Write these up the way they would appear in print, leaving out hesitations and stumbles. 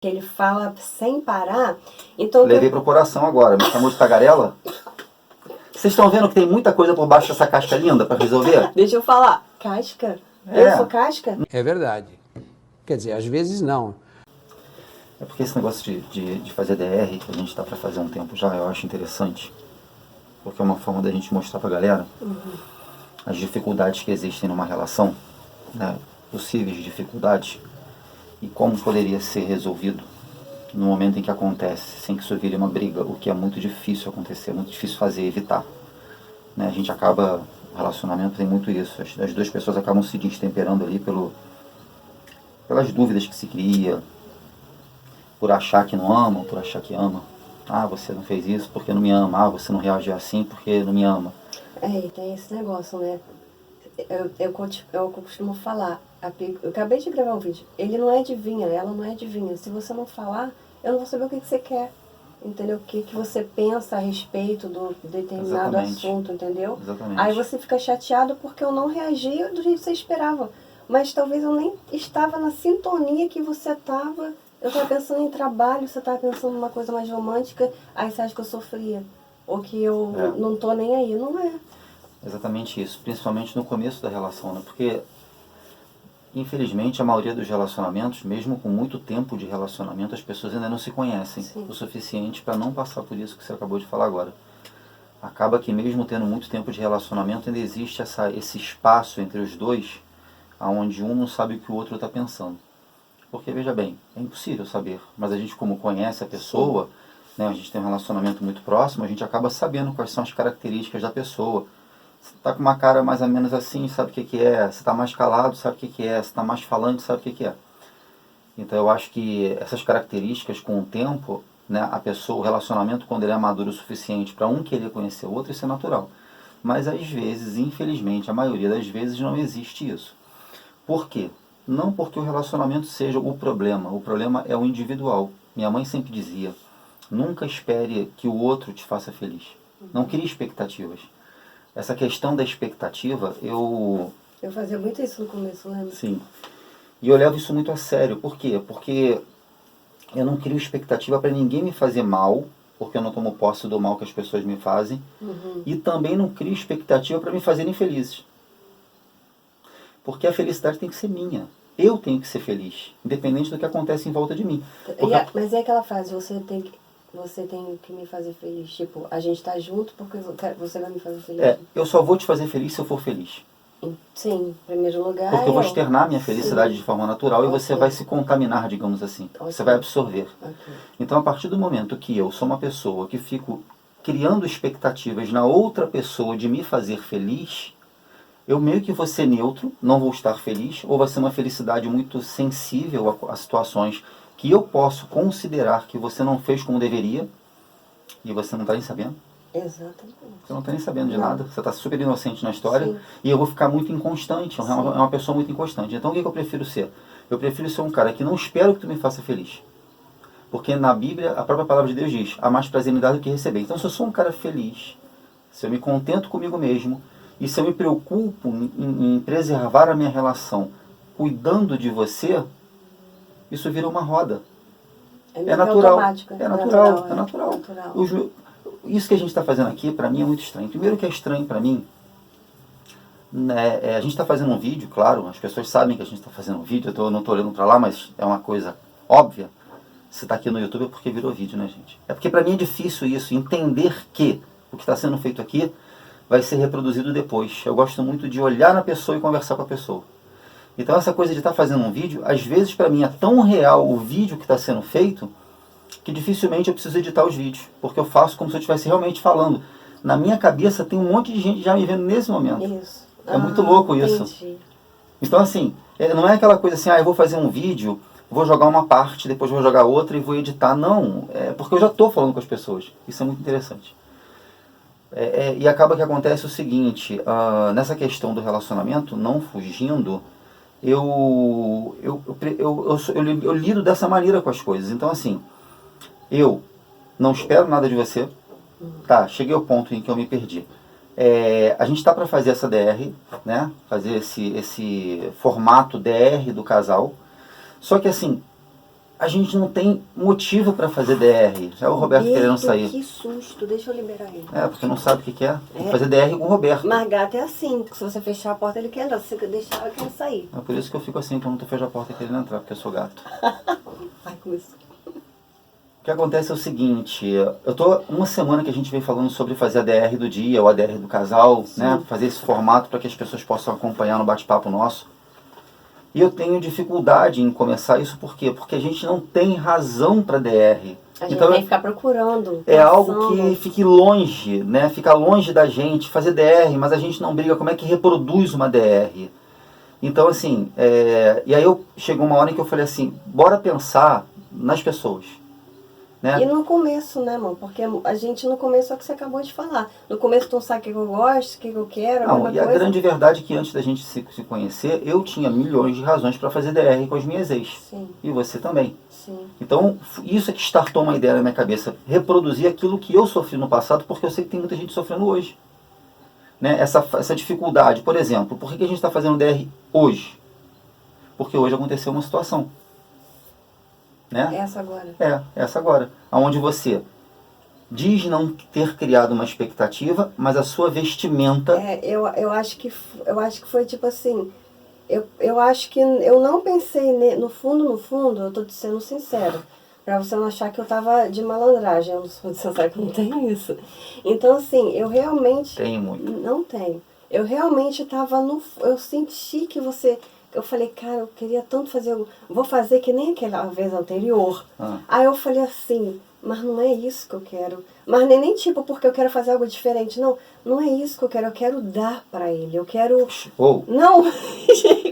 que ele fala sem parar. Então Levei pro coração agora, me chamou de tagarela. Vocês estão vendo que tem muita coisa por baixo dessa casca linda para resolver? Deixa eu falar. Casca? É. Eu sou casca? É verdade. Quer dizer, às vezes não. É porque esse negócio de fazer DR, que a gente está para fazer há um tempo já, eu acho interessante. Porque é uma forma da gente mostrar pra galera as dificuldades que existem numa relação, né, possíveis dificuldades, e como poderia ser resolvido no momento em que acontece, sem que isso vire uma briga, o que é muito difícil acontecer, muito difícil fazer, evitar. Né, a gente acaba, o relacionamento tem muito isso, as duas pessoas acabam se destemperando ali pelas dúvidas que se cria, por achar que não ama, por achar que ama. Ah, você não fez isso porque não me ama. Ah, você não reagiu assim porque não me ama. E tem esse negócio, né? Eu costumo falar, eu acabei de gravar um vídeo, ele não é adivinha, ela não é adivinha. Se você não falar, eu não vou saber o que você quer. Entendeu? O que você pensa a respeito do determinado assunto, entendeu? Exatamente. Aí você fica chateado porque eu não reagi do jeito que você esperava. Mas talvez eu nem estava na sintonia que você estava. Eu estava pensando em trabalho, você estava pensando em uma coisa mais romântica, aí você acha que eu sofria. Ou que eu não tô nem aí. Não é. Exatamente isso. Principalmente no começo da relação, né? Porque, infelizmente, a maioria dos relacionamentos, mesmo com muito tempo de relacionamento, as pessoas ainda não se conhecem o suficiente para não passar por isso que você acabou de falar agora. Acaba que mesmo tendo muito tempo de relacionamento, ainda existe esse espaço entre os dois, onde um não sabe o que o outro está pensando. Porque, veja bem, é impossível saber, mas a gente, como conhece a pessoa, né, a gente tem um relacionamento muito próximo, a gente acaba sabendo quais são as características da pessoa. Você está com uma cara mais ou menos assim, sabe o que é. Você está mais calado, sabe o que é. Você está mais falante, sabe o que é. Então eu acho que essas características, com o tempo, né, a pessoa, o relacionamento, quando ele é maduro o suficiente para um querer conhecer o outro, isso é natural. Mas às vezes, infelizmente, a maioria das vezes não existe isso. Por quê? Não porque o relacionamento seja o problema é o individual. Minha mãe sempre dizia, nunca espere que o outro te faça feliz. Não crie expectativas. Essa questão da expectativa, eu fazia muito isso no começo, lembra? Sim. E eu levo isso muito a sério. Por quê? Porque eu não crio expectativa para ninguém me fazer mal, porque eu não tomo posse do mal que as pessoas me fazem. E também não crio expectativa para me fazerem felizes. Porque a felicidade tem que ser minha. Eu tenho que ser feliz, independente do que acontece em volta de mim. Mas é aquela frase, você tem que me fazer feliz. Tipo, a gente tá junto porque você vai me fazer feliz. Eu só vou te fazer feliz se eu for feliz. Sim, em primeiro lugar. Porque eu vou externar minha felicidade de forma natural e você vai se contaminar, digamos assim. Você vai absorver. Então, a partir do momento que eu sou uma pessoa que fico criando expectativas na outra pessoa de me fazer feliz, eu meio que vou ser neutro, não vou estar feliz, ou vai ser uma felicidade muito sensível a situações que eu posso considerar que você não fez como deveria e você não está nem sabendo. Exatamente. Você não está nem sabendo de nada, você está super inocente na história e eu vou ficar muito inconstante, é uma pessoa muito inconstante. Então o que eu prefiro ser? Eu prefiro ser um cara que não espero que tu me faça feliz. Porque na Bíblia, a própria palavra de Deus diz, há mais prazer em dar do que receber. Então se eu sou um cara feliz, se eu me contento comigo mesmo, e se eu me preocupo em preservar a minha relação, cuidando de você, isso vira uma roda. É natural. É natural. Isso que a gente está fazendo aqui, para mim, é muito estranho. Primeiro que é estranho para mim, né, a gente está fazendo um vídeo, claro, as pessoas sabem que a gente está fazendo um vídeo, eu não estou olhando para lá, mas é uma coisa óbvia. Se está aqui no YouTube é porque virou vídeo, né, gente? É porque para mim é difícil isso, entender que o que está sendo feito aqui vai ser reproduzido depois. Eu gosto muito de olhar na pessoa e conversar com a pessoa. Então essa coisa de estar fazendo um vídeo, às vezes para mim é tão real o vídeo que está sendo feito, que dificilmente eu preciso editar os vídeos, porque eu faço como se eu estivesse realmente falando. Na minha cabeça tem um monte de gente já me vendo nesse momento. Isso. É muito louco isso. Entendi. Então assim, não é aquela coisa assim, eu vou fazer um vídeo, vou jogar uma parte, depois vou jogar outra e vou editar. Não, porque eu já estou falando com as pessoas. Isso é muito interessante. E acaba que acontece o seguinte, nessa questão do relacionamento, não fugindo, eu lido dessa maneira com as coisas. Então assim, eu não espero nada de você, tá, cheguei ao ponto em que eu me perdi. A gente está para fazer essa DR, né, fazer esse formato DR do casal, só que assim, a gente não tem motivo para fazer DR. É o Roberto querendo sair. Que susto, deixa eu liberar ele. É, porque não sabe o que quer. Tem que fazer DR com o Roberto. Mas gato é assim, se você fechar a porta ele quer entrar, se você deixar ele quer sair. É por isso que eu fico assim, quando tu fecha a porta querendo entrar, porque eu sou gato. Vai com isso. O que acontece é o seguinte, eu tô uma semana que a gente vem falando sobre fazer a DR do dia ou a DR do casal, né? Fazer esse formato para que as pessoas possam acompanhar no bate-papo nosso. E eu tenho dificuldade em começar isso, por quê? Porque a gente não tem razão para DR. A gente Então, tem que ficar procurando. é algo pensando. que fique longe, né? Fica longe da gente, fazer DR, mas a gente não briga. Como é que reproduz uma DR? Então, assim, e aí chegou uma hora em que eu falei assim, bora pensar nas pessoas. Né? E no começo, né, amor? Porque a gente no começo é o que você acabou de falar. No começo tu não sabe o que eu gosto, o que eu quero, Não, a e a grande verdade é que antes da gente se conhecer, eu tinha milhões de razões para fazer DR com as minhas ex. Sim. E você também. Sim. Então, isso é que startou uma ideia na minha cabeça. Reproduzir aquilo que eu sofri no passado, porque eu sei que tem muita gente sofrendo hoje. Né? Essa dificuldade. Por exemplo, por que a gente está fazendo DR hoje? Porque hoje aconteceu uma situação. Né? Essa agora. Onde você diz não ter criado uma expectativa, mas a sua vestimenta... Eu acho que foi tipo assim, eu acho que eu não pensei, no fundo, eu tô te sendo sincero, pra você não achar que eu tava de malandragem, eu não sou sincera que eu não tenho isso. Então assim, eu realmente... Tenho muito. Não tenho. Eu realmente tava eu senti que você... Eu falei, cara, eu queria tanto fazer, vou fazer que nem aquela vez anterior. Aí eu falei assim, mas não é isso que eu quero. Mas nem tipo porque eu quero fazer algo diferente. Não é isso que eu quero dar pra ele. Eu quero... Oh. Não,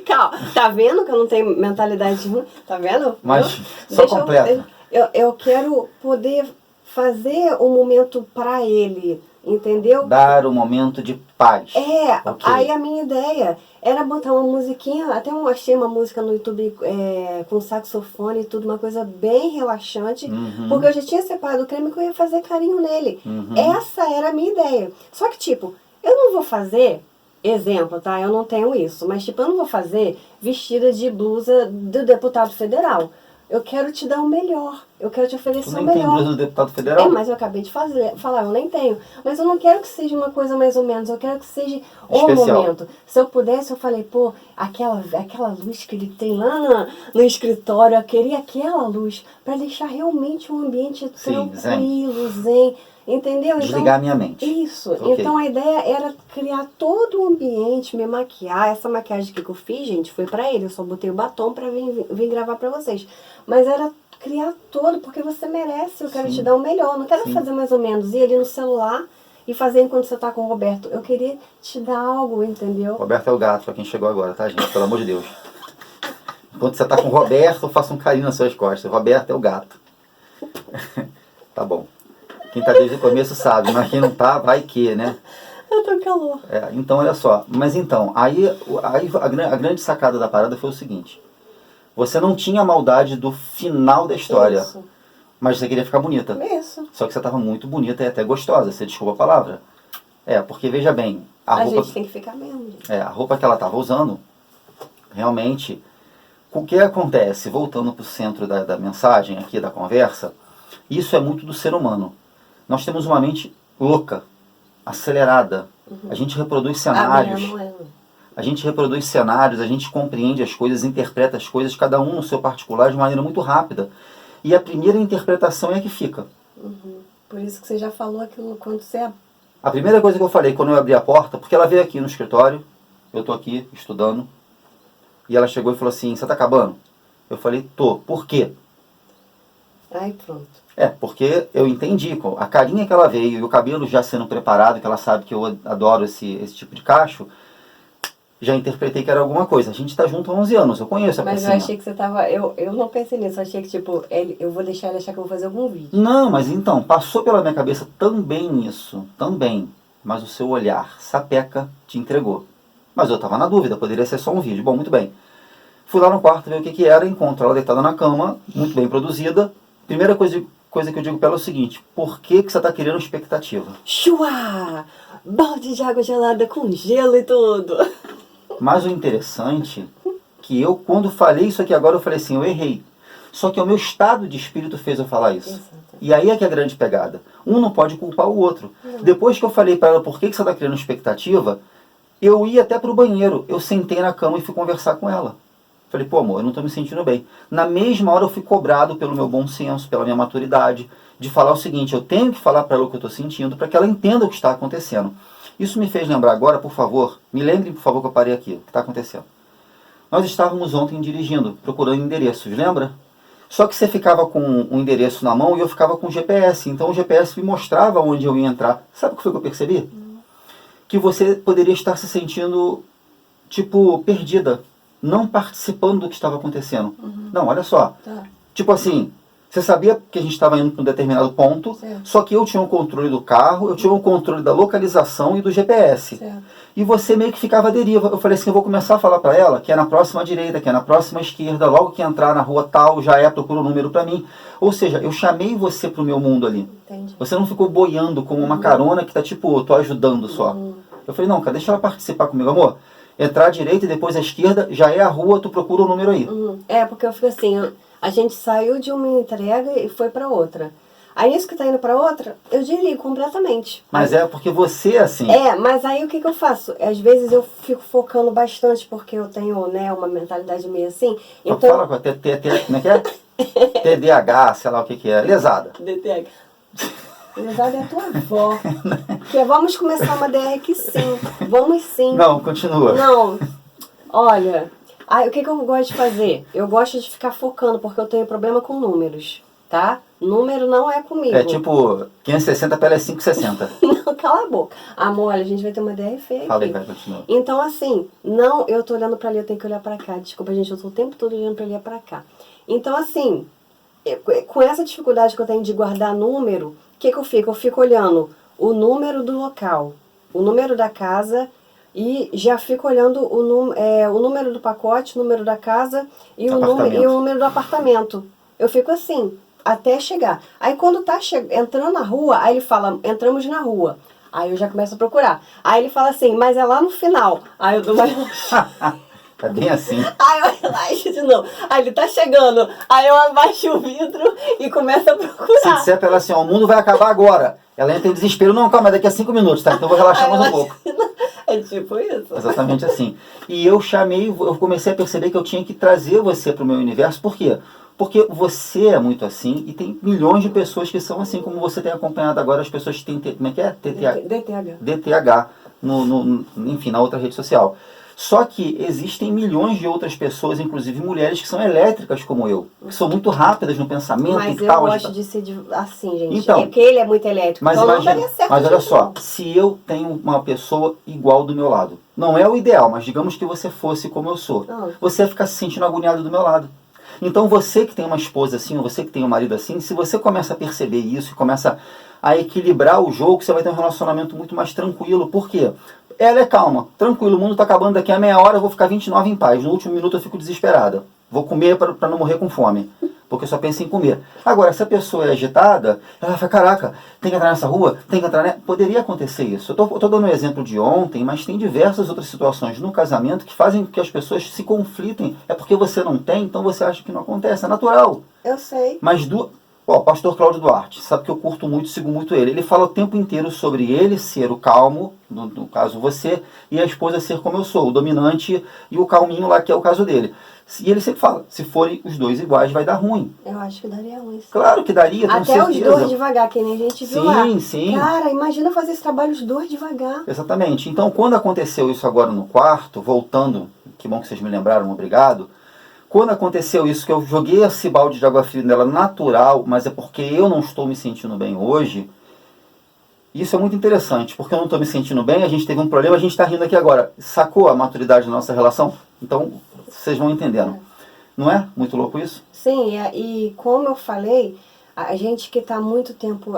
calma, tá vendo que eu não tenho mentalidade ruim? Tá vendo? Mas, só completa. Eu quero poder fazer um momento pra ele, entendeu? Dar um momento de paz. Okay. Aí a minha ideia era botar uma musiquinha, até eu achei uma música no YouTube com saxofone e tudo, uma coisa bem relaxante, porque eu já tinha separado o creme que eu ia fazer carinho nele. Essa era a minha ideia. Só que, tipo, eu não vou fazer, exemplo, tá? Eu não tenho isso, mas, tipo, eu não vou fazer vestida de blusa do deputado federal. Eu quero te dar o melhor. Eu quero te oferecer o melhor. Tu nem tem blusa do deputado federal? Mas eu acabei de falar, eu nem tenho. Mas eu não quero que seja uma coisa mais ou menos. Eu quero que seja especial. O momento. Se eu pudesse, eu falei, pô, aquela luz que ele tem lá no escritório, eu queria aquela luz para deixar realmente um ambiente tranquilo, zen. Entendeu? Desligar a minha mente. Isso. Okay. Então a ideia era criar todo o ambiente, me maquiar. Essa maquiagem que eu fiz, gente, foi pra ele. Eu só botei o batom pra vir gravar pra vocês. Mas era criar todo, porque você merece. Eu quero te dar o melhor. Eu não quero fazer mais ou menos, ir ali no celular e fazer enquanto você tá com o Roberto. Eu queria te dar algo, entendeu? Roberto é o gato, pra quem chegou agora, tá, gente? Pelo amor de Deus. Enquanto você tá com o Roberto, eu faço um carinho nas suas costas. O Roberto é o gato. Tá bom. Quem tá desde o começo sabe, mas quem não tá, vai que, né? Eu tô calor. Então, olha só. Mas então, aí a grande sacada da parada foi o seguinte. Você não tinha maldade do final da história. Isso. Mas você queria ficar bonita. Isso. Só que você tava muito bonita e até gostosa. Você desculpa a palavra. Porque veja bem. A gente tem que ficar mesmo. Gente. A roupa que ela tava usando, realmente... O que acontece? Voltando pro centro da mensagem aqui, da conversa, isso é muito do ser humano. Nós temos uma mente louca, acelerada. A gente reproduz cenários. A gente reproduz cenários, a gente compreende as coisas, interpreta as coisas, cada um no seu particular, de maneira muito rápida. E a primeira interpretação é a que fica. Por isso que você já falou aquilo quando você... A primeira coisa que eu falei quando eu abri a porta, porque ela veio aqui no escritório, eu tô aqui estudando, e ela chegou e falou assim, você tá acabando? Eu falei, tô. Por quê? Aí pronto. Porque eu entendi, a carinha que ela veio e o cabelo já sendo preparado, que ela sabe que eu adoro esse tipo de cacho, já interpretei que era alguma coisa. A gente tá junto há 11 anos, eu conheço a Mas pecinha. eu achei que você tava... Eu não pensei nisso, eu achei que tipo, eu vou deixar ele achar que eu vou fazer algum vídeo. Não, mas então, passou pela minha cabeça também isso, também. Mas o seu olhar sapeca te entregou. Mas eu tava na dúvida, poderia ser só um vídeo. Bom, muito bem. Fui lá no quarto ver o que era, encontro ela deitada na cama, muito bem produzida. Primeira coisa que eu digo pra ela é o seguinte, por que você tá querendo expectativa? Chua! Balde de água gelada com gelo e tudo. Mas o interessante, que eu quando falei isso aqui agora, eu falei assim, eu errei. Só que o meu estado de espírito fez eu falar isso. Exato. E aí é que é a grande pegada. Um não pode culpar o outro. Depois que eu falei para ela por que você está criando expectativa, eu ia até para o banheiro. Eu sentei na cama e fui conversar com ela. Falei, pô amor, eu não estou me sentindo bem. Na mesma hora eu fui cobrado pelo meu bom senso, pela minha maturidade, de falar o seguinte, eu tenho que falar para ela o que eu estou sentindo, para que ela entenda o que está acontecendo. Isso me fez lembrar agora, por favor, me lembrem por favor que eu parei aqui, o que está acontecendo. Nós estávamos ontem dirigindo, procurando endereços, lembra? Só que você ficava com um endereço na mão e eu ficava com o GPS. Então o GPS me mostrava onde eu ia entrar. Sabe o que foi que eu percebi? Que você poderia estar se sentindo, tipo, perdida. Não participando do que estava acontecendo. Não, olha só. Tá. Tipo assim, você sabia que a gente estava indo para um determinado ponto, Certo. só que eu tinha o controle do carro, eu tinha o controle da localização e do GPS. Certo. E você meio que ficava à deriva. Eu falei assim, eu vou começar a falar para ela que é na próxima direita, que é na próxima esquerda, logo que entrar na rua tal, já é, procura o número para mim. Ou seja, eu chamei você para o meu mundo ali. Entendi. Você não ficou boiando como uma carona que tá tipo, tô ajudando só. Eu falei, não, cara, deixa ela participar comigo, amor. Entrar à direita e depois à esquerda, já é a rua, tu procura o número aí. É, porque eu fico assim, a gente saiu de uma entrega e foi para outra. Aí isso que tá indo para outra, eu desligo completamente. Mas é porque você, assim... É, mas aí o que eu faço? Às vezes eu fico focando bastante, porque eu tenho, né, uma mentalidade meio assim. Então... Fala, como é que é? TDAH, sei lá o que é. Lesada. DTH. Lesada é a tua avó. Que vamos começar uma DR aqui sim. Vamos sim. Não, continua. Não. Olha, aí, o que eu gosto de fazer? Eu gosto de ficar focando, porque eu tenho problema com números, tá? Número não é comigo. É tipo, 560 pela é 560. Não, cala a boca. Amor, olha, a gente vai ter uma DR feia aqui. Fala aí, vai, continua. Então, assim, não, eu tô olhando pra ali, eu tenho que olhar pra cá. Desculpa, gente, eu tô o tempo todo olhando pra ali e pra cá. Então, assim, com essa dificuldade que eu tenho de guardar número, o que eu fico? Eu fico olhando o número do local, o número da casa e já fico olhando o número do pacote, o número da casa e o número do apartamento. Eu fico assim, até chegar. Aí quando tá entrando na rua, aí ele fala, entramos na rua. Aí eu já começo a procurar. Aí ele fala assim, mas é lá no final. Aí eu dou mais... É bem assim. Aí eu relaxo de novo. Aí ele tá chegando. Aí eu abaixo o vidro e começo a procurar. Se disser pra ela assim, ó, o mundo vai acabar agora. Ela entra em desespero. Não, calma, daqui a 5 minutos, tá? Então eu vou relaxar mais um pouco. É tipo isso. Exatamente assim. E eu comecei a perceber que eu tinha que trazer você pro meu universo. Por quê? Porque você é muito assim e tem milhões de pessoas que são assim, como você tem acompanhado agora, as pessoas que têm, como é que é? DTH. Enfim, na outra rede social. Só que existem milhões de outras pessoas, inclusive mulheres, que são elétricas como eu. Que são muito rápidas no pensamento mas e tal. Mas eu gosto de ser assim, gente. Então, é porque ele é muito elétrico. Mas, então imagina, não daria certo. mas olha só, não. se eu tenho uma pessoa igual do meu lado, não é o ideal, mas digamos que você fosse como eu sou, você ia ficar se sentindo agoniado do meu lado. Então você que tem uma esposa assim, ou você que tem um marido assim, se você começa a perceber isso e começa a equilibrar o jogo, você vai ter um relacionamento muito mais tranquilo. Por quê? Ela é calma, tranquilo, o mundo está acabando daqui a meia hora, eu vou ficar 29 em paz. No último minuto eu fico desesperada. Vou comer para não morrer com fome, porque eu só penso em comer. Agora, se a pessoa é agitada, ela fala, caraca, tem que entrar nessa rua, tem que entrar nessa... Poderia acontecer isso. Eu tô dando um exemplo de ontem, mas tem diversas outras situações no casamento que fazem com que as pessoas se conflitem. É porque você não tem, então você acha que não acontece. É natural. Eu sei. Mas o pastor Cláudio Duarte, sabe que eu curto muito, sigo muito ele. Ele fala o tempo inteiro sobre ele ser o calmo, no caso você, e a esposa ser como eu sou, o dominante e o calminho lá, que é o caso dele. E ele sempre fala, se forem os dois iguais, vai dar ruim. Eu acho que daria ruim. Claro que daria, tenho até certeza. Os dois devagar, que nem a gente viu lá. Sim. Cara, imagina fazer esse trabalho os dois devagar. Exatamente. Então, quando aconteceu isso agora no quarto, voltando, que bom que vocês me lembraram, obrigado. Quando aconteceu isso, que eu joguei esse balde de água fria nela natural, mas é porque eu não estou me sentindo bem hoje, isso é muito interessante, porque eu não estou me sentindo bem, a gente teve um problema, a gente está rindo aqui agora. Sacou a maturidade da nossa relação? Então, vocês vão entendendo. Não é muito louco isso? Sim, e como eu falei, a gente que está muito tempo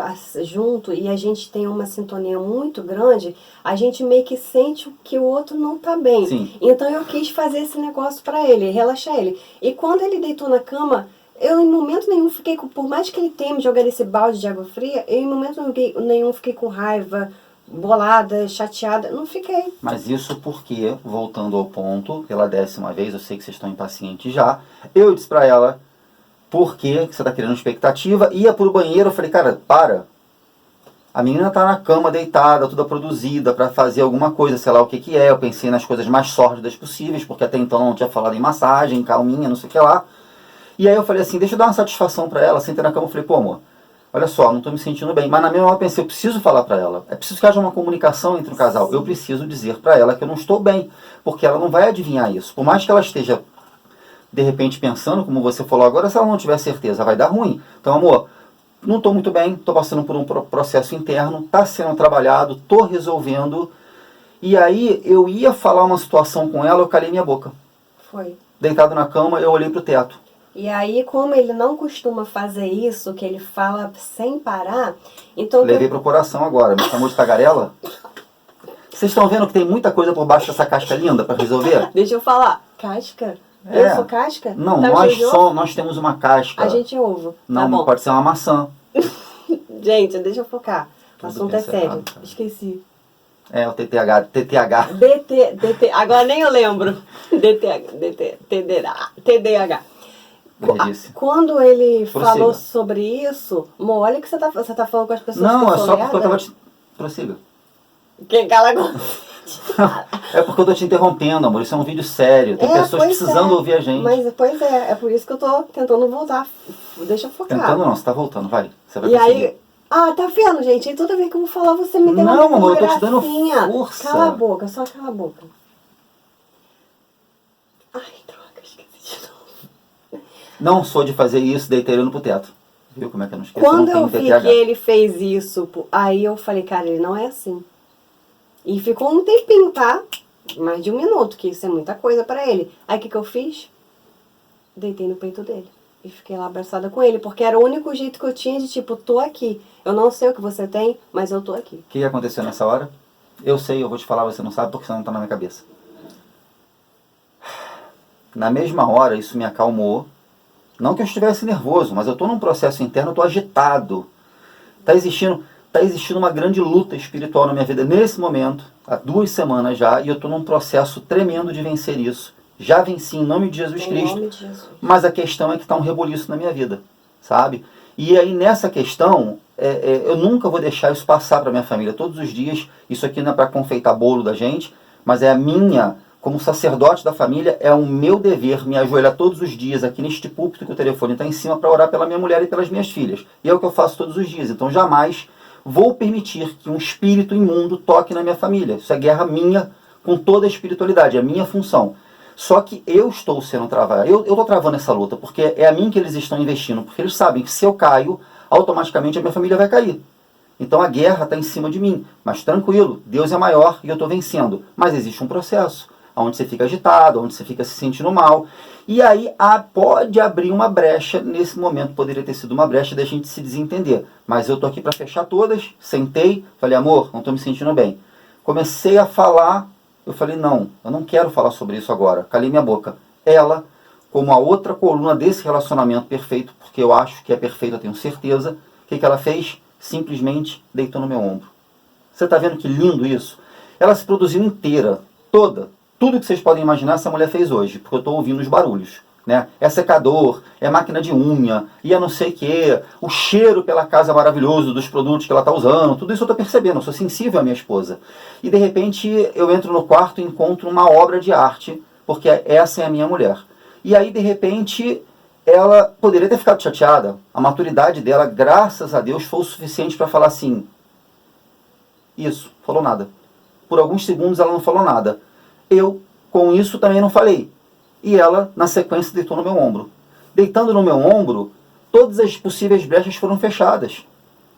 junto e a gente tem uma sintonia muito grande, a gente meio que sente que o outro não está bem. Sim. Então eu quis fazer esse negócio para ele, relaxar ele. E quando ele deitou na cama, eu em momento nenhum fiquei com, por mais que ele tenha me jogado esse balde de água fria, eu em momento nenhum fiquei com raiva, bolada, chateada, não fiquei. Mas isso porque, voltando ao ponto, pela 10ª vez, eu sei que vocês estão impacientes já, eu disse para ela, Por que você está criando expectativa? Ia pro banheiro, eu falei, cara, para. A menina tá na cama, deitada, toda produzida para fazer alguma coisa, sei lá o que é. Eu pensei nas coisas mais sórdidas possíveis, porque até então não tinha falado em massagem, calminha, não sei o que lá. E aí eu falei assim, deixa eu dar uma satisfação para ela. Sentei na cama e falei, pô, amor, olha só, não tô me sentindo bem. Mas na mesma hora eu pensei, eu preciso falar para ela. É preciso que haja uma comunicação entre o casal. Eu preciso dizer para ela que eu não estou bem, porque ela não vai adivinhar isso. Por mais que ela esteja, de repente, pensando, como você falou agora, se ela não tiver certeza, vai dar ruim. Então, amor, não estou muito bem, estou passando por um processo interno, está sendo trabalhado, estou resolvendo. E aí eu ia falar uma situação com ela, eu calei minha boca. Foi. Deitado na cama, eu olhei pro teto. E aí, como ele não costuma fazer isso, que ele fala sem parar, então... Levei pro coração agora, me chamou de tagarela. Vocês estão vendo que tem muita coisa por baixo dessa casca linda para resolver? Deixa eu falar. Casca? É. Eu sou casca? Não, Tá nós temos uma casca. A gente é ovo. Não, Tá bom. pode ser uma maçã. Gente, deixa eu focar. O Tudo assunto é pensa sério. errado, cara. Esqueci. É, o TTH. DT, agora nem eu lembro. TDAH. Eu disse. Quando ele Prossiga. falou sobre isso, amor, olha o que você tá falando com as pessoas que Não, eu é sou só porque eu lerda. tava Prossiga. Quem cala agora? É porque eu tô te interrompendo, amor. Isso é um vídeo sério. Tem pessoas pois precisando ouvir a gente. Mas, pois é por isso que eu tô tentando voltar. Deixa eu focar. Tentando não, você tá voltando, vai. Você vai E conseguir. aí, tá vendo, gente? E toda vez que eu vou falar, você me interrompe Não, com amor, eu tô te dando gracinha. força. Cala a boca, só cala a boca. Ai, droga, esqueci de novo. Não sou de fazer isso, deitei olhando pro teto. Viu como é que eu não esqueço? Quando não eu tenho vi TTH. que ele fez isso, aí eu falei, cara, ele não é assim. E ficou um tempinho, tá? Mais de 1 minuto, que isso é muita coisa pra ele. Aí o que eu fiz? Deitei no peito dele. E fiquei lá abraçada com ele, porque era o único jeito que eu tinha de tipo, tô aqui. Eu não sei o que você tem, mas eu tô aqui. O que aconteceu nessa hora? Eu sei, eu vou te falar, você não sabe porque você não tá na minha cabeça. Na mesma hora, isso me acalmou. Não que eu estivesse nervoso, mas eu tô num processo interno, eu tô agitado. Tá existindo uma grande luta espiritual na minha vida nesse momento, há 2 semanas já, e eu tô num processo tremendo de vencer isso. Já venci em nome de Jesus Cristo. Em nome de Jesus. Mas a questão é que está um rebuliço na minha vida, sabe? E aí nessa questão, eu nunca vou deixar isso passar para minha família. Todos os dias, isso aqui não é para confeitar bolo da gente, mas é a minha, como sacerdote da família, é o meu dever me ajoelhar todos os dias aqui neste púlpito que o telefone está em cima para orar pela minha mulher e pelas minhas filhas. E é o que eu faço todos os dias. Então jamais vou permitir que um espírito imundo toque na minha família. Isso é guerra minha com toda a espiritualidade, é a minha função. Só que eu estou sendo travado, eu estou travando essa luta, porque é a mim que eles estão investindo, porque eles sabem que se eu caio, automaticamente a minha família vai cair. Então a guerra está em cima de mim, mas tranquilo, Deus é maior e eu estou vencendo. Mas existe um processo, onde você fica agitado, onde você fica se sentindo mal, e aí pode abrir uma brecha, nesse momento poderia ter sido uma brecha da gente se desentender. Mas eu estou aqui para fechar todas, sentei, falei, amor, não estou me sentindo bem. Comecei a falar. Eu falei, não, eu não quero falar sobre isso agora. Calei minha boca. Ela, como a outra coluna desse relacionamento perfeito, porque eu acho que é perfeito, eu tenho certeza, o que ela fez? Simplesmente deitou no meu ombro. Você está vendo que lindo isso? Ela se produziu inteira, toda. Tudo que vocês podem imaginar essa mulher fez hoje, porque eu estou ouvindo os barulhos. Né? É secador, é máquina de unha, e é não sei o que, o cheiro pela casa maravilhoso dos produtos que ela está usando, tudo isso eu estou percebendo, eu sou sensível à minha esposa. E de repente eu entro no quarto e encontro uma obra de arte, porque essa é a minha mulher. E aí de repente ela poderia ter ficado chateada, a maturidade dela, graças a Deus, foi o suficiente para falar assim, isso, falou nada. Por alguns segundos ela não falou nada. Eu, com isso, também não falei. E ela, na sequência, deitou no meu ombro. Deitando no meu ombro, todas as possíveis brechas foram fechadas.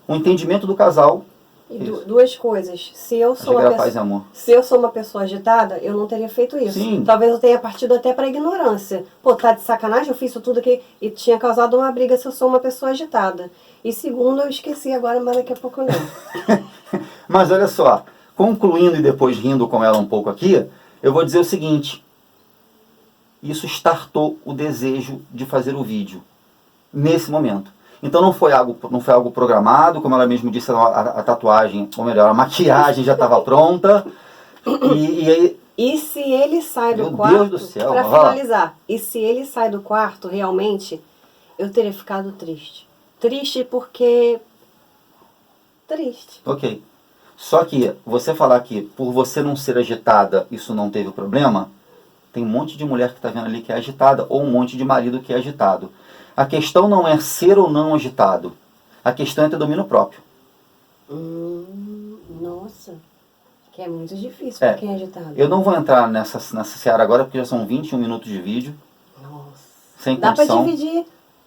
O entendimento do casal. E duas coisas. Se eu sou paz e amor. Se eu sou uma pessoa agitada, eu não teria feito isso. Sim. Talvez eu tenha partido até para ignorância. Pô, tá de sacanagem? Eu fiz isso tudo aqui e tinha causado uma briga se eu sou uma pessoa agitada. E segundo, eu esqueci agora, mas daqui a pouco não. Mas olha só, concluindo e depois rindo com ela um pouco aqui, eu vou dizer o seguinte. Isso startou o desejo de fazer o vídeo, nesse momento. Então não foi algo programado, como ela mesmo disse, a tatuagem, ou melhor, a maquiagem já estava pronta. E se ele sai do meu quarto, Deus do céu, para finalizar, e se ele sai do quarto, realmente, eu teria ficado triste. Triste porque... Triste. Ok. Só que você falar que por você não ser agitada, isso não teve problema, tem um monte de mulher que está vendo ali que é agitada, ou um monte de marido que é agitado. A questão não é ser ou não agitado. A questão é ter domínio próprio. Nossa. Que é muito difícil para quem é agitado. Eu não vou entrar nessa seara agora, porque já são 21 minutos de vídeo. Nossa. Sem Dá para condição. dividir.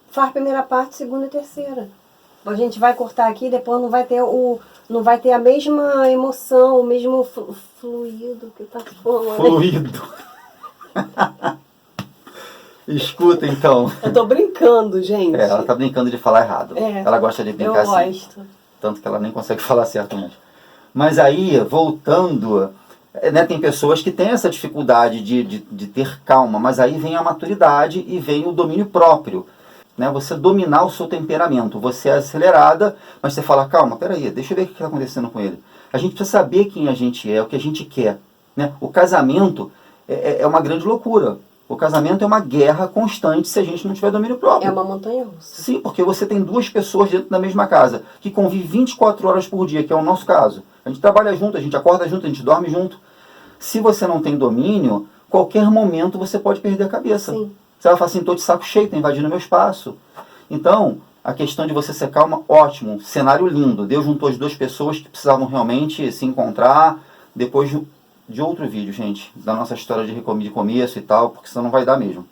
Faz a primeira parte, segunda e terceira. A gente vai cortar aqui, depois não vai ter a mesma emoção, o mesmo fluido que tá falando. Fluido. Escuta, então. Eu tô brincando, gente. Ela tá brincando de falar errado. Ela gosta de brincar eu assim. gosto. Tanto que ela nem consegue falar certo mesmo. Mas aí, voltando, né, tem pessoas que têm essa dificuldade de ter calma, mas aí vem a maturidade e vem o domínio próprio. Né? Você dominar o seu temperamento. Você é acelerada, mas você fala, calma, peraí, deixa eu ver o que está acontecendo com ele. A gente precisa saber quem a gente é, o que a gente quer. Né? O casamento é uma grande loucura. O casamento é uma guerra constante se a gente não tiver domínio próprio. É uma montanha-russa. Sim, porque você tem duas pessoas dentro da mesma casa, que convivem 24 horas por dia, que é o nosso caso. A gente trabalha junto, a gente acorda junto, a gente dorme junto. Se você não tem domínio, qualquer momento você pode perder a cabeça. Sim. Você vai falar assim, estou de saco cheio, está invadindo meu espaço. Então, a questão de você ser calma, ótimo, cenário lindo. Deus juntou as duas pessoas que precisavam realmente se encontrar depois de outro vídeo, gente, da nossa história de começo e tal, porque senão não vai dar mesmo.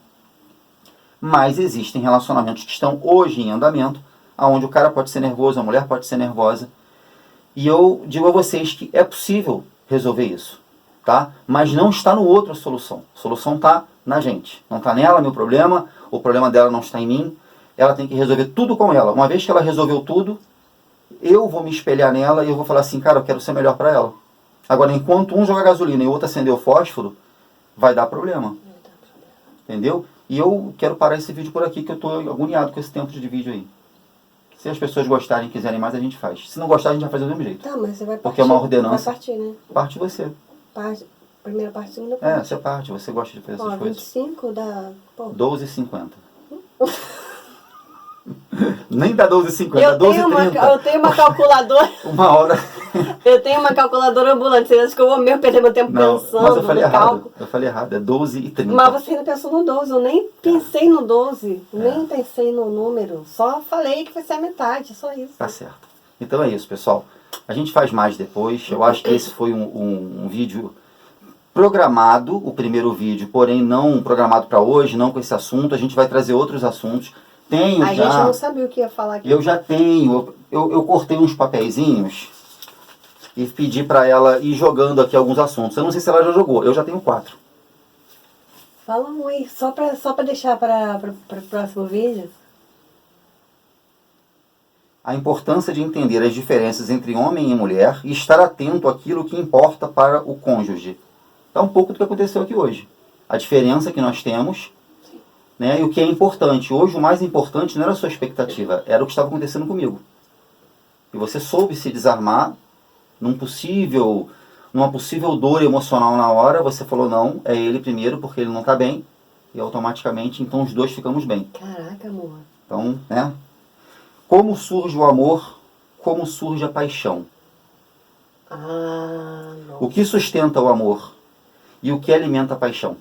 Mas existem relacionamentos que estão hoje em andamento, onde o cara pode ser nervoso, a mulher pode ser nervosa. E eu digo a vocês que é possível resolver isso, tá? Mas não está no outro a solução. A solução está na gente. Não está nela, meu problema, o problema dela não está em mim. Ela tem que resolver tudo com ela. Uma vez que ela resolveu tudo, eu vou me espelhar nela e eu vou falar assim, cara, eu quero ser melhor para ela. Agora, enquanto um joga gasolina e o outro acender o fósforo, vai dar problema. Entendeu? E eu quero parar esse vídeo por aqui, que eu estou agoniado com esse tempo de vídeo aí. Se as pessoas gostarem e quiserem mais, a gente faz. Se não gostar, a gente vai fazer do mesmo jeito. Tá, mas você vai partir. Porque é uma ordenança. Vai partir, né? Parte você. Primeira parte, segunda parte. Você parte. Você gosta de fazer essas coisas. 25 dá... 12,50. Nem dá 12,50, dá 12,30. Eu tenho uma calculadora. Uma hora. Eu tenho uma calculadora ambulante. Você acha que eu vou mesmo perder meu tempo pensando mas eu falei no errado. cálculo? Eu falei errado, é 12,30. Mas você ainda pensou no 12. Eu nem pensei no 12. Nem pensei no número. Só falei que vai ser a metade, só isso. Tá certo. Então é isso, pessoal. A gente faz mais depois. Eu acho que esse foi um vídeo programado, o primeiro vídeo, porém não programado para hoje, não com esse assunto. A gente vai trazer outros assuntos. A gente não sabia o que ia falar aqui. Eu já tenho. Eu cortei uns papeizinhos e pedi para ela ir jogando aqui alguns assuntos. Eu não sei se ela já jogou. Eu já tenho 4. Fala um aí, só pra deixar para o próximo vídeo. A importância de entender as diferenças entre homem e mulher e estar atento àquilo que importa para o cônjuge. É um pouco do que aconteceu aqui hoje. A diferença que nós temos, né, e o que é importante. Hoje o mais importante não era a sua expectativa, era o que estava acontecendo comigo. E você soube se desarmar numa possível dor emocional na hora, você falou não, é ele primeiro porque ele não está bem, e automaticamente então os dois ficamos bem. Caraca, amor. Então, né? Como surge o amor, como surge a paixão. Nossa. O que sustenta o amor e o que alimenta a paixão.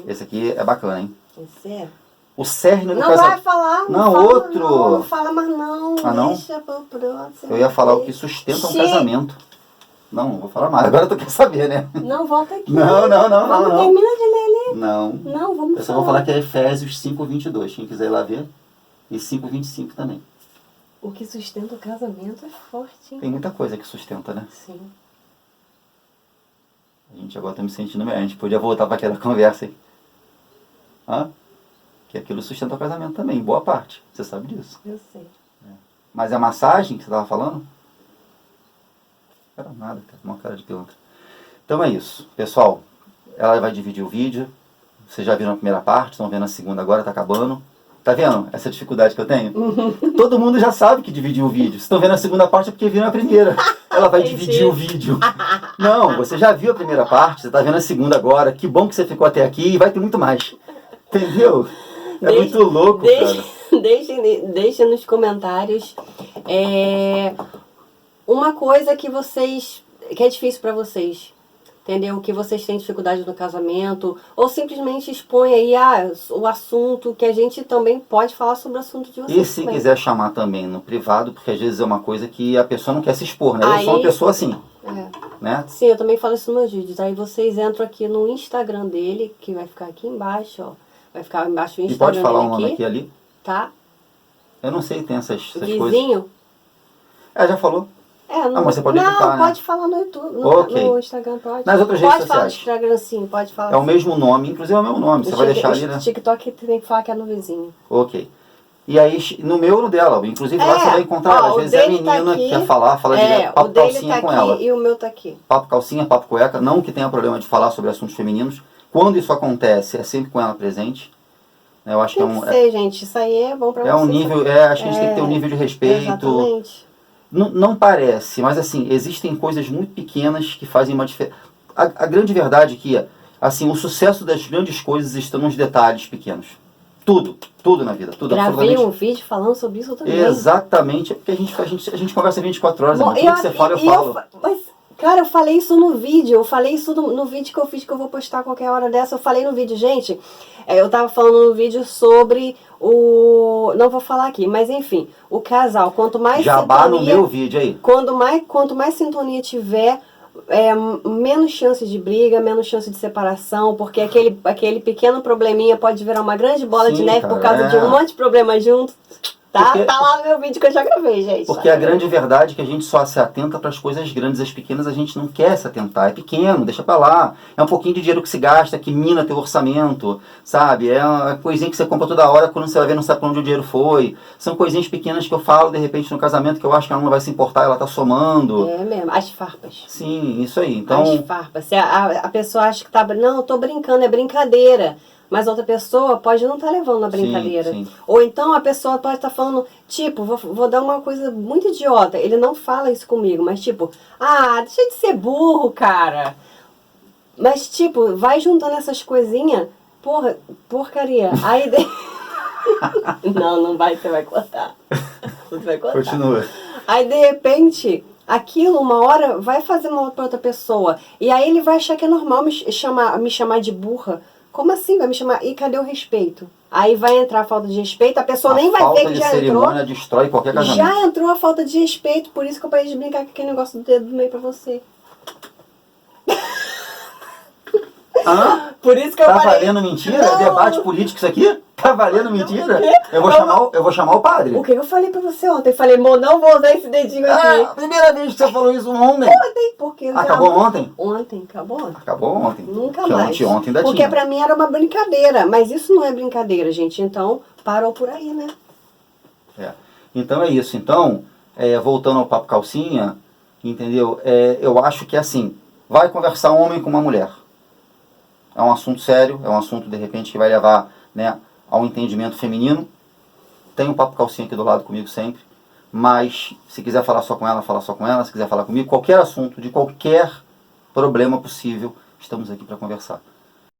Esse aqui é bacana, hein? Esse é? O cerne do Não casamento. vai falar. Não, fala, outro. Não fala mais não. Ah, não? Deixa pro próximo. Eu ia falar o que sustenta um casamento. Não vou falar mais. Agora tu quer saber, né? Não, volta aqui. Não. Termina de ler ali. Não. Não, vamos Eu só vou falar que é Efésios 5:22. Quem quiser ir lá ver. E 5:25 também. O que sustenta o casamento é forte, hein? Tem muita coisa que sustenta, né? Sim. A gente agora tá me sentindo melhor. A gente podia voltar para aquela conversa aí. Que aquilo sustenta o casamento também, em boa parte. Você sabe disso. Eu sei. Mas a massagem que você estava falando? Não era nada, cara. Uma cara de pilantra. Então é isso. Pessoal, ela vai dividir o vídeo. Vocês já viram a primeira parte, estão vendo a segunda agora, tá acabando. Tá vendo essa dificuldade que eu tenho? Todo mundo já sabe que dividiu o vídeo. Se estão vendo a segunda parte é porque viram a primeira. Ela vai dividir o vídeo. Não, você já viu a primeira parte, você tá vendo a segunda agora. Que bom que você ficou até aqui e vai ter muito mais. Entendeu? É muito louco, cara. Deixe nos comentários uma coisa que é difícil pra vocês. Entendeu? Que vocês têm dificuldade no casamento, ou simplesmente expõe aí o assunto, que a gente também pode falar sobre o assunto de vocês. E se também. quiser chamar também no privado, porque às vezes é uma coisa que a pessoa não quer se expor, né? Eu sou uma pessoa assim, né? Sim, eu também falo isso nos meus vídeos. Aí vocês entram aqui no Instagram dele, que vai ficar aqui embaixo, ó. Vai ficar embaixo o E Instagram pode falar dele o nome aqui ali? tá? Eu não sei, tem essas coisas. Vizinho? Já falou. Não, mas você pode editar, pode né? falar no YouTube, Ok. no Instagram pode. Nas outras redes Pode falar no sociais. Instagram sim, pode falar É o sim. mesmo nome, inclusive é o meu nome, você vai deixar ali, né? No TikTok tem que falar que é no vizinho. Ok. E aí, no meu e no dela, inclusive lá você vai encontrar, às vezes é a menina que quer falar, fala direto, papo o dele calcinha tá com aqui ela. e o meu tá aqui. Papo calcinha, papo cueca, não que tenha problema de falar sobre assuntos femininos. Quando isso acontece, é sempre com ela presente. Eu acho que é um... gente, isso aí é bom pra vocês. É um nível, acho que a gente tem que ter um nível de respeito. Exatamente. Não parece, mas assim, existem coisas muito pequenas que fazem uma diferença. A grande verdade é que, assim, o sucesso das grandes coisas está nos detalhes pequenos. Tudo na vida, tudo. Gravei um vídeo falando sobre isso também. Exatamente, porque a gente conversa 24 horas, tudo que você fala, eu falo. Mas, cara, eu falei isso no vídeo, no vídeo que eu fiz, que eu vou postar a qualquer hora dessa, eu falei no vídeo, gente, eu tava falando no vídeo sobre não vou falar aqui, mas enfim, o casal, quanto mais Jabá sintonia, no meu vídeo aí. Quanto mais sintonia tiver, menos chance de briga, menos chance de separação, porque aquele pequeno probleminha pode virar uma grande bola de neve, cara, por causa de um monte de problema junto. Tá lá no meu vídeo que eu já gravei, gente. Porque a grande verdade é que a gente só se atenta para as coisas grandes, as pequenas a gente não quer se atentar. É pequeno, deixa pra lá. É um pouquinho de dinheiro que se gasta, que mina teu orçamento, sabe? É uma coisinha que você compra toda hora, quando você vai ver não sabe pra onde o dinheiro foi. São coisinhas pequenas que eu falo, de repente, no casamento, que eu acho que ela não vai se importar, ela tá somando. É mesmo, as farpas. Sim, isso aí. Então... As farpas. Se a pessoa acha que tá... Não, eu tô brincando, é brincadeira. Mas outra pessoa pode não estar levando a brincadeira. Sim. Ou então a pessoa pode estar falando, tipo, vou dar uma coisa muito idiota. Ele não fala isso comigo, mas tipo, deixa de ser burro, cara. Mas tipo, vai juntando essas coisinhas, porcaria. Aí... não vai, você vai cortar. Você vai cortar. Continua. Aí de repente... Aquilo, uma hora, vai fazer mal pra outra pessoa. E aí ele vai achar que é normal me chamar de burra. Como assim? Vai me chamar? E cadê o respeito? Aí vai entrar a falta de respeito, a pessoa nem vai ver que já entrou. A falta de cerimônia destrói qualquer casamento. Já entrou a falta de respeito, por isso que eu parei de brincar com aquele negócio do dedo do meio pra você. Por isso que eu falei. Tá valendo mentira? Não. É debate político isso aqui? Tá valendo mentira? Eu vou chamar o padre. O que eu falei pra você ontem? Eu falei, amor, não vou usar esse dedinho aqui. Primeira vez que você falou isso ontem. Ontem, porque... Acabou ontem? Ontem, acabou ontem. Acabou ontem. Nunca mais. Ontem ainda porque tinha. Pra mim era uma brincadeira, mas isso não é brincadeira, gente. Então, parou por aí, né? Então é isso. Então, voltando ao papo calcinha, entendeu? Eu acho que assim, vai conversar um homem com uma mulher. É um assunto sério, é um assunto, de repente, que vai levar, né, ao entendimento feminino. Tem um papo calcinha aqui do lado comigo sempre. Mas, se quiser falar só com ela, fala só com ela. Se quiser falar comigo, qualquer assunto, de qualquer problema possível, estamos aqui para conversar.